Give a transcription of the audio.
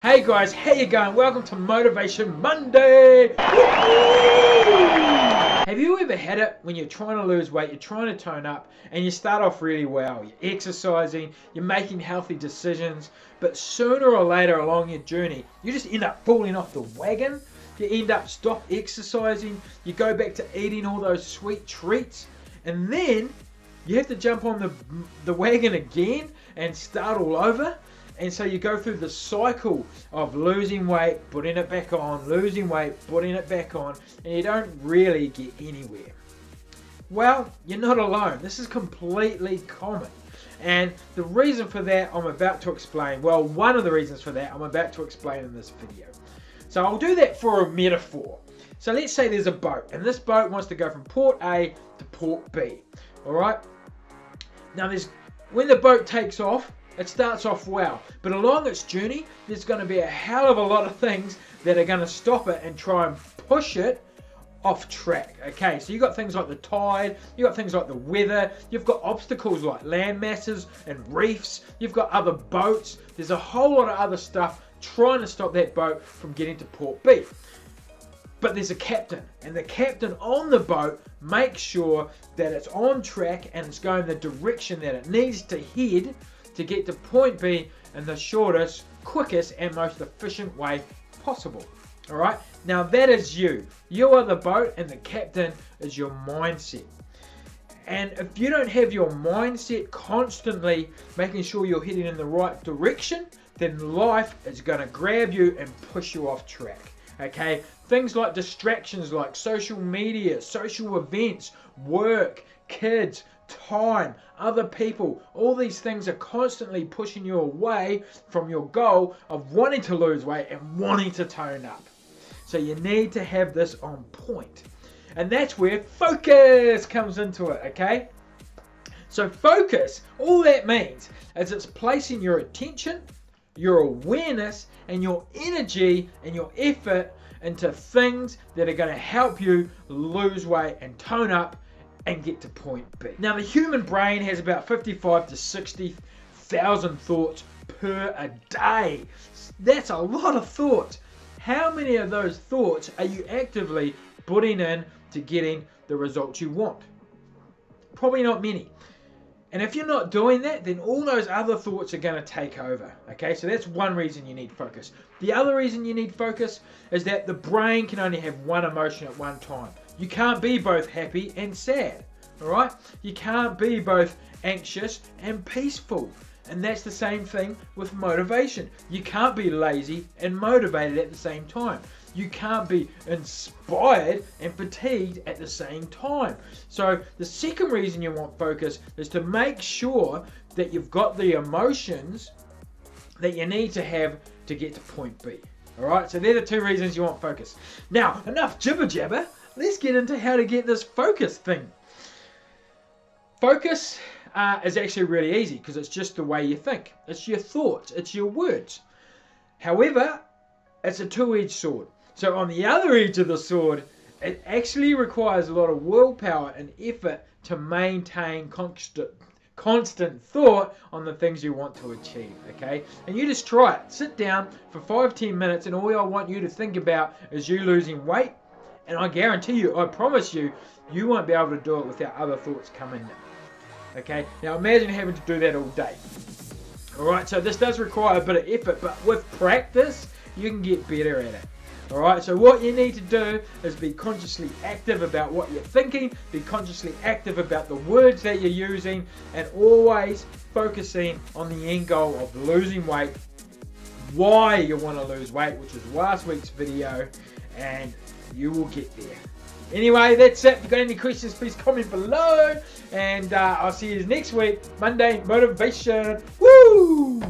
Hey guys, how you going? Welcome to Motivation Monday! Have you ever had it when you're trying to lose weight, you're trying to tone up, and you start off really well, you're exercising, you're making healthy decisions, but sooner or later along your journey, you just end up falling off the wagon, you end up stop exercising, you go back to eating all those sweet treats, and then you have to jump on the wagon again and start all over. And so you go through the cycle of losing weight, putting it back on, losing weight, putting it back on, and you don't really get anywhere. Well, you're not alone. This is completely common. And the reason for that I'm about to explain. Well, one of the reasons for that I'm about to explain in this video. So I'll do that for a metaphor. So let's say there's a boat, and this boat wants to go from port A to port B. Alright? Now when the boat takes off, it starts off well, but along its journey, there's going to be a hell of a lot of things that are going to stop it and try and push it off track. Okay, so you've got things like the tide, you've got things like the weather, you've got obstacles like land masses and reefs, you've got other boats, there's a whole lot of other stuff trying to stop that boat from getting to port B. But there's a captain, and the captain on the boat makes sure that it's on track and it's going the direction that it needs to head to get to point B in the shortest, quickest and most efficient way possible. Alright, now that is you. You are the boat and the captain is your mindset. And if you don't have your mindset constantly making sure you're heading in the right direction, then life is going to grab you and push you off track. Okay, things like distractions like social media, social events, work, kids, time, other people, all these things are constantly pushing you away from your goal of wanting to lose weight and wanting to tone up. So you need to have this on point. And that's where focus comes into it, okay? So focus, all that means is it's placing your attention, your awareness, and your energy and your effort into things that are going to help you lose weight and tone up and get to point B. Now the human brain has about 55 to 60,000 thoughts per a day. That's a lot of thoughts. How many of those thoughts are you actively putting in to getting the results you want? Probably not many. And if you're not doing that, then all those other thoughts are going to take over. Okay, so that's one reason you need focus. The other reason you need focus is that the brain can only have one emotion at one time. You can't be both happy and sad, alright? You can't be both anxious and peaceful. And that's the same thing with motivation. You can't be lazy and motivated at the same time. You can't be inspired and fatigued at the same time. So the second reason you want focus is to make sure that you've got the emotions that you need to have to get to point B. Alright, so they're the two reasons you want focus. Now, enough jibber jabber. Let's get into how to get this focus thing. Focus is actually really easy because it's just the way you think. It's your thoughts, it's your words. However, it's a two-edged sword. So on the other edge of the sword, it actually requires a lot of willpower and effort to maintain constant thought on the things you want to achieve, okay? And you just try it. Sit down for 5-10 minutes and all I want you to think about is you losing weight. And I guarantee you, I promise you, you won't be able to do it without other thoughts coming in. Okay? Now imagine having to do that all day. Alright, so this does require a bit of effort, but with practice, you can get better at it. Alright, so what you need to do is be consciously active about what you're thinking, be consciously active about the words that you're using, and always focusing on the end goal of losing weight, why you want to lose weight, which was last week's video, and you will get there. Anyway, that's it. If you've got any questions, please comment below. And I'll see you next week. Monday Motivation. Woo!